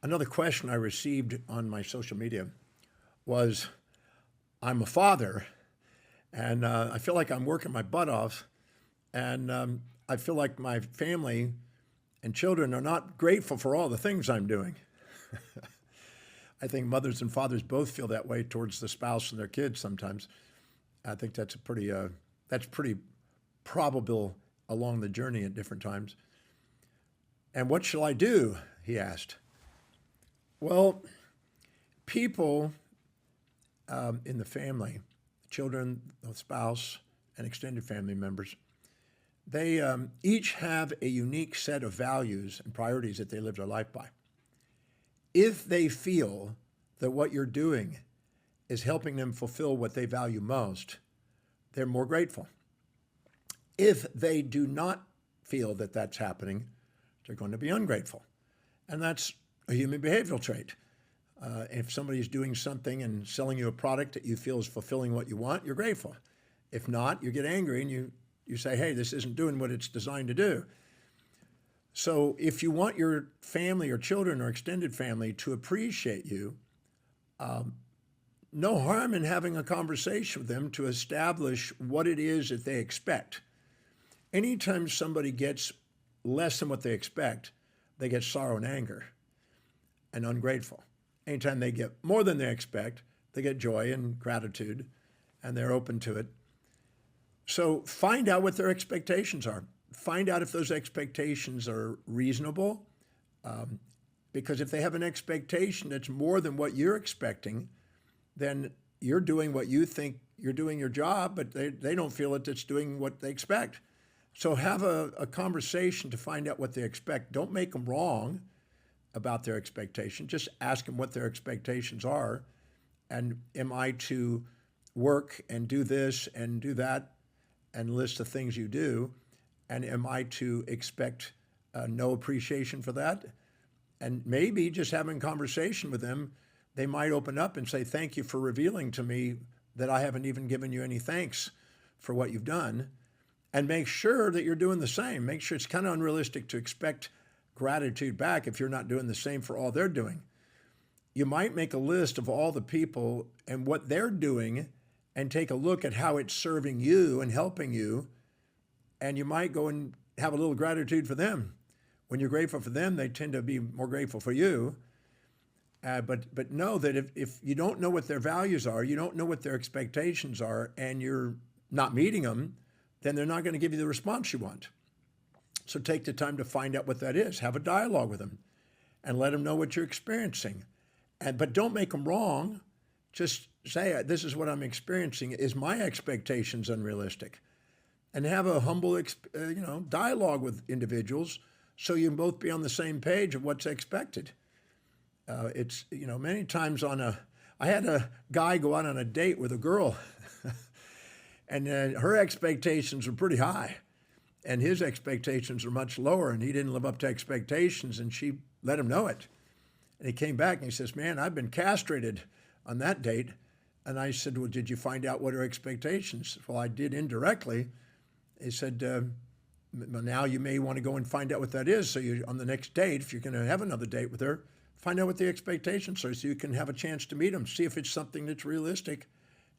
Another question I received on my social media was, I'm a father, and I feel like I'm working my butt off, and I feel like my family and children are not grateful for all the things I'm doing. I think mothers and fathers both feel that way towards the spouse and their kids sometimes. I think that's pretty probable along the journey at different times. And what shall I do? He asked. Well, people in the family, children, the spouse, and extended family members, they each have a unique set of values and priorities that they live their life by. If they feel that what you're doing is helping them fulfill what they value most, they're more grateful. If they do not feel that that's happening, they're going to be ungrateful. And that's a human behavioral trait. If somebody's doing something and selling you a product that you feel is fulfilling what you want, you're grateful. If not, you get angry and you say, hey, this isn't doing what it's designed to do. So if you want your family or children or extended family to appreciate you, no harm in having a conversation with them to establish what it is that they expect. Anytime somebody gets less than what they expect, they get sorrow and anger and ungrateful. Anytime they get more than they expect, they get joy and gratitude, and they're open to it. So find out what their expectations are. Find out if those expectations are reasonable, because if they have an expectation that's more than what you're expecting, then you're doing what you think you're doing your job, but they don't feel that it's doing what they expect. So have a conversation to find out what they expect. Don't make them wrong about their expectation. Just ask them what their expectations are. And am I to work and do this and do that and list the things you do? And am I to expect no appreciation for that? And maybe just having conversation with them, they might open up and say, thank you for revealing to me that I haven't even given you any thanks for what you've done. And make sure that you're doing the same. Make sure it's kind of unrealistic to expect gratitude back if you're not doing the same for all they're doing. You might make a list of all the people and what they're doing and take a look at how it's serving you and helping you. And you might go and have a little gratitude for them. When you're grateful for them, they tend to be more grateful for you. But know that if you don't know what their values are, you don't know what their expectations are, and you're not meeting them, then they're not going to give you the response you want. So take the time to find out what that is. Have a dialogue with them and let them know what you're experiencing. But don't make them wrong. Just say, this is what I'm experiencing. Is my expectations unrealistic? And have a humble dialogue with individuals so you can both be on the same page of what's expected. It's, many times I had a guy go out on a date with a girl and her expectations were pretty high and his expectations are much lower, and he didn't live up to expectations, and she let him know it. And he came back and he says, man, I've been castrated on that date. And I said, well, did you find out what her expectations? Well, I did indirectly. He said, now you may want to go and find out what that is. So you, on the next date, if you're going to have another date with her, find out what the expectations are so you can have a chance to meet them. See if it's something that's realistic.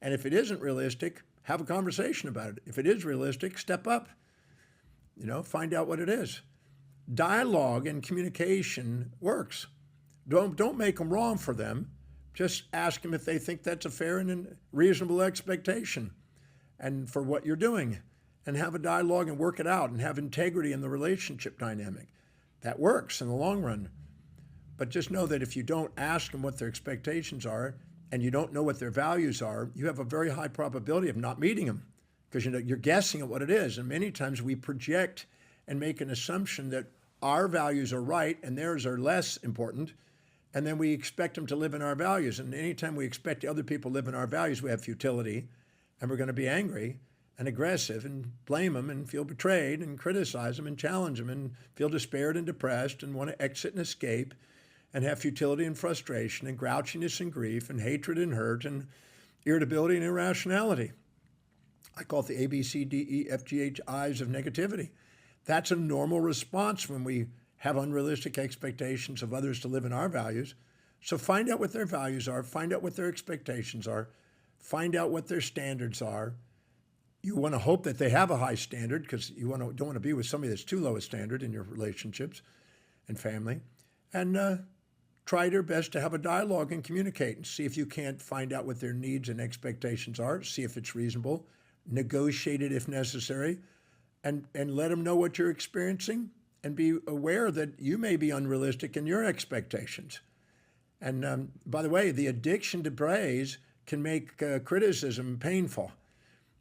And if it isn't realistic, have a conversation about it. If it is realistic, step up. Find out what it is. Dialogue and communication works. Don't make them wrong for them. Just ask them if they think that's a fair and reasonable expectation and for what you're doing, and have a dialogue and work it out and have integrity in the relationship dynamic. That works in the long run. But just know that if you don't ask them what their expectations are and you don't know what their values are, you have a very high probability of not meeting them because you're guessing at what it is. And many times we project and make an assumption that our values are right and theirs are less important. And then we expect them to live in our values. And anytime we expect other people to live in our values, we have futility, and we're going to be angry and aggressive and blame them and feel betrayed and criticize them and challenge them and feel despaired and depressed and want to exit and escape and have futility and frustration and grouchiness and grief and hatred and hurt and irritability and irrationality. I call it the ABCDEFGHIs of negativity. That's a normal response when we have unrealistic expectations of others to live in our values. So find out what their values are, find out what their expectations are, find out what their standards are. You want to hope that they have a high standard because you don't want to be with somebody that's too low a standard in your relationships and family. And try your best to have a dialogue and communicate and see if you can't find out what their needs and expectations are, see if it's reasonable, negotiate it if necessary, and let them know what you're experiencing and be aware that you may be unrealistic in your expectations. And by the way, the addiction to praise can make criticism painful.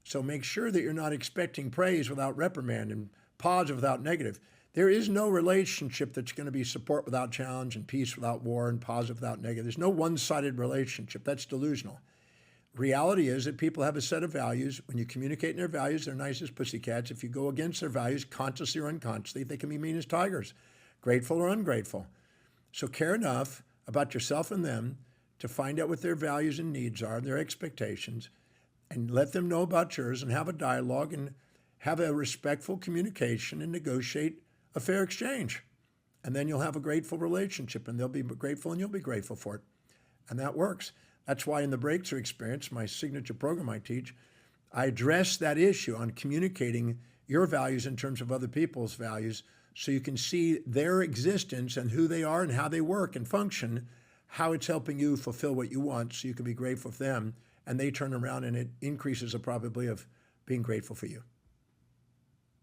So make sure that you're not expecting praise without reprimand and positive without negative. There is no relationship that's going to be support without challenge and peace without war and positive without negative. There's no one-sided relationship. That's delusional. Reality is that people have a set of values. When you communicate in their values, they're nice as pussycats. If you go against their values, consciously or unconsciously, they can be mean as tigers, grateful or ungrateful. So care enough about yourself and them to find out what their values and needs are, their expectations, and let them know about yours and have a dialogue and have a respectful communication and negotiate a fair exchange. And then you'll have a grateful relationship and they'll be grateful and you'll be grateful for it. And that works. That's why in the Breakthrough Experience, my signature program I teach, I address that issue on communicating your values in terms of other people's values so you can see their existence and who they are and how they work and function, how it's helping you fulfill what you want so you can be grateful for them and they turn around and it increases the probability of being grateful for you.